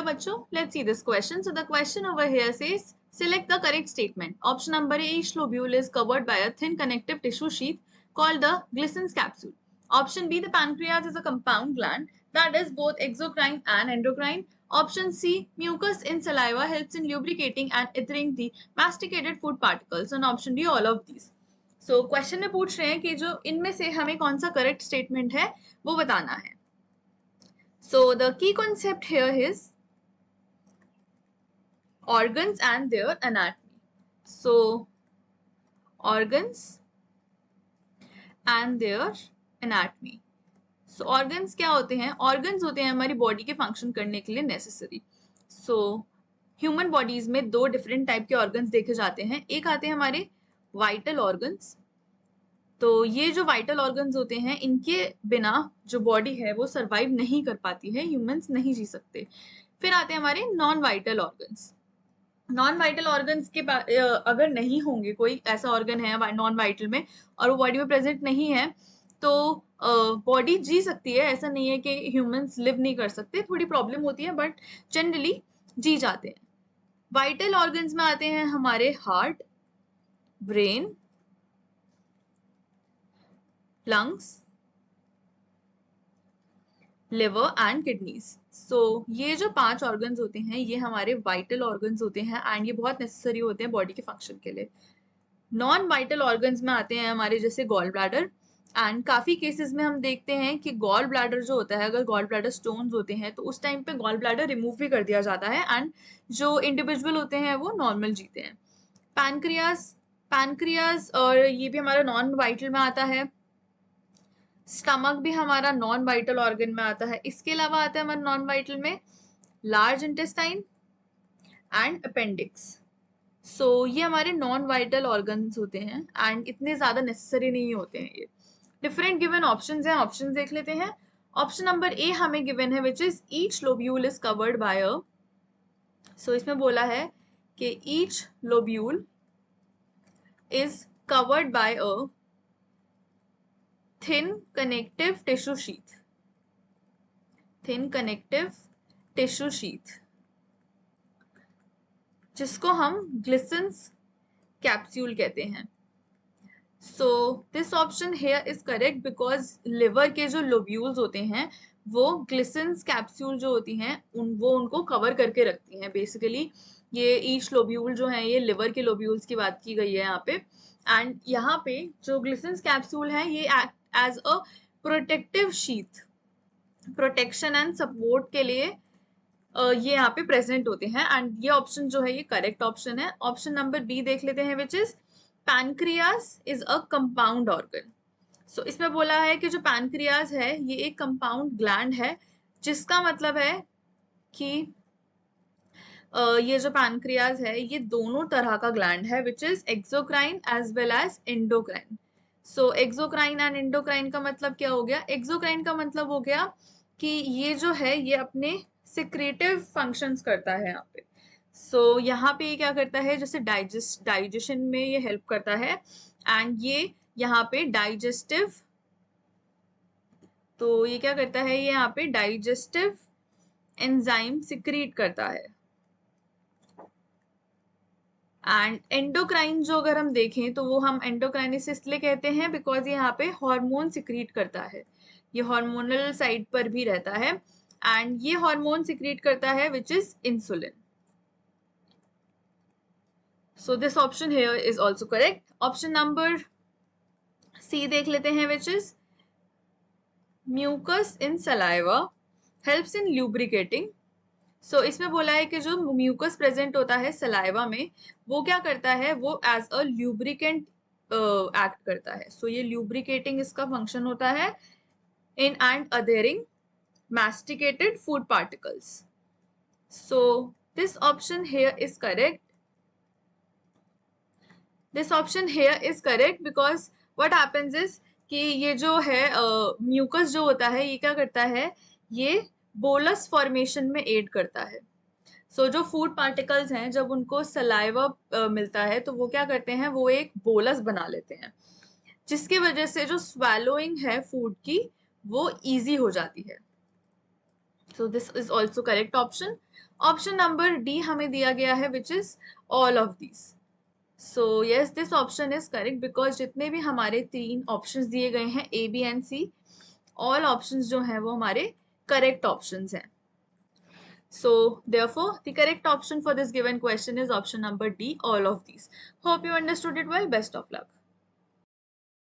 बच्चों, let's see this question. So the question over here says, select the correct statement. Option number A, each lobule is covered by a thin connective tissue sheath called the Glissen's capsule. Option B, the pancreas is a compound gland that is both exocrine and endocrine. Option C, mucus in saliva helps in lubricating and ethering the masticated food particles. And option D, all of these. So question में पूछ रहे हैं कि जो इनमें से हमें कौन सा करेक्ट स्टेटमेंट है वो बताना है. So the key concept here is organs and their anatomy. So organs and their anatomy. So organs क्या होते हैं? Organs होते हैं हमारी बॉडी के फंक्शन करने के लिए नेसेसरी. So ह्यूमन बॉडीज में दो डिफरेंट टाइप के ऑर्गन्स देखे जाते हैं. एक आते हैं हमारे वाइटल ऑर्गन्स. तो ये जो वाइटल ऑर्गन्स होते हैं इनके बिना जो बॉडी है वो सरवाइव नहीं कर पाती है, ह्यूमंस नहीं जी सकते. फिर आते हैं हमारे non vital organs. Non vital organs के अगर नहीं होंगे, कोई ऐसा ऑर्गन है नॉन वाइटल में और वो बॉडी में प्रेजेंट नहीं है, तो बॉडी जी सकती है. ऐसा नहीं है कि ह्यूमंस लिव नहीं कर सकते, थोड़ी प्रॉब्लम होती है बट जनरली जी जाते हैं. वाइटल ऑर्गन्स में आते हैं हमारे heart, brain, lungs, liver and kidneys. So ये जो 5 ऑर्गन्स होते हैं ये हमारे वाइटल ऑर्गन्स होते हैं एंड ये बहुत नेसेसरी होते हैं बॉडी के फंक्शन के लिए. नॉन वाइटल ऑर्गन्स में आते हैं हमारे जैसे गॉल ब्लैडर. एंड काफी केसेस में हम देखते हैं कि गॉल ब्लैडर जो होता है, अगर गॉल ब्लैडर स्टोन्स होते हैं तो उस टाइम पे गॉल ब्लैडर रिमूव भी कर दिया जाता है एंड जो इंडिविजुअल होते हैं वो नॉर्मल जीते हैं. पैनक्रियाज और ये भी हमारा नॉन वाइटल में आता है. स्टमक भी हमारा नॉन वाइटल ऑर्गन में आता है. इसके अलावा आता है हमारे नॉन वाइटल में लार्ज इंटेस्टाइन एंड अपेंडिक्स. सो ये हमारे नॉन वाइटल ऑर्गन्स होते हैं एंड इतने ज्यादा नेसेसरी नहीं होते हैं. ये डिफरेंट गिवन ऑप्शंस हैं, ऑप्शंस देख लेते हैं. ऑप्शन नंबर ए हमें गिवन है which is each lobule is covered by a. So इसमें बोला है कि each lobule is covered by a thin connective tissue sheath. Thin connective tissue sheath जिसको हम Glissen's capsule कहते हैं. So this option here is correct because liver के जो lobules होते हैं वो Glissen's capsule जो होती हैं वो उनको कवर करके रखती हैं. बेसिकली ये each lobule जो है ये liver के lobules की बात की गई है यहाँ पे. एंड यहाँ पे जो Glissen's capsule है ये as a protective sheath, protection and support के लिए ये यहाँ पे प्रेजेंट होते हैं. एंड ये ऑप्शन जो है ये करेक्ट ऑप्शन है. ऑप्शन नंबर बी देख लेते हैं which is pancreas is a compound organ. So इसमें बोला है कि जो पैनक्रियास है ये एक कंपाउंड ग्लैंड है, जिसका मतलब है कि ये जो पैनक्रियास है ये दोनों तरह का ग्लैंड है which is exocrine as well as endocrine. So exocrine and endocrine का मतलब क्या हो गया? एक्सोक्राइन का मतलब हो गया कि ये जो है ये अपने सिक्रेटिव फंक्शंस करता है यहाँ पे. सो यहाँ पे ये क्या करता है, जैसे डाइजेशन में ये हेल्प करता है एंड ये यहाँ पे डाइजेस्टिव, तो ये क्या करता है, ये यहाँ पे डाइजेस्टिव एंजाइम सिक्रीट करता है. एंड एंडोक्राइन जो अगर हम देखें तो वो हम एंडोक्राइनिस इसलिए कहते हैं बिकॉज ये यहाँ पे हार्मोन सिक्रीट करता है, ये हार्मोनल साइड पर भी रहता है एंड ये हार्मोन सिक्रीट करता है which is insulin. So this option here is also correct. Option number C देख लेते हैं which is mucus in saliva helps in lubricating. So इसमें बोला है कि जो म्यूकस प्रेजेंट होता है सलाइवा में वो क्या करता है, वो एज अ ल्यूब्रिकेंट एक्ट करता है. सो ये ल्यूब्रिकेटिंग इसका फंक्शन होता है in and adhering masticated food particles. So this option here is correct. This option here is correct because what happens is कि ये जो है म्यूकस जो होता है ये क्या करता है, ये बोलस फॉर्मेशन में एड करता है. सो जो फूड पार्टिकल्स हैं जब उनको सलाइवा मिलता है तो वो क्या करते हैं, वो एक बोलस बना लेते हैं जिसकी वजह से जो स्वैलोइंग है फूड की वो इजी हो जाती है. So this is also correct option. Option number D हमें दिया गया है which is all of these. So yes, this option is correct because जितने भी हमारे 3 options दिए गए हैं A, B and C, all options जो हैं वो हमारे correct options हैं. So therefore the correct option for this given question is option number D, all of these. Hope you understood it well. Best of luck.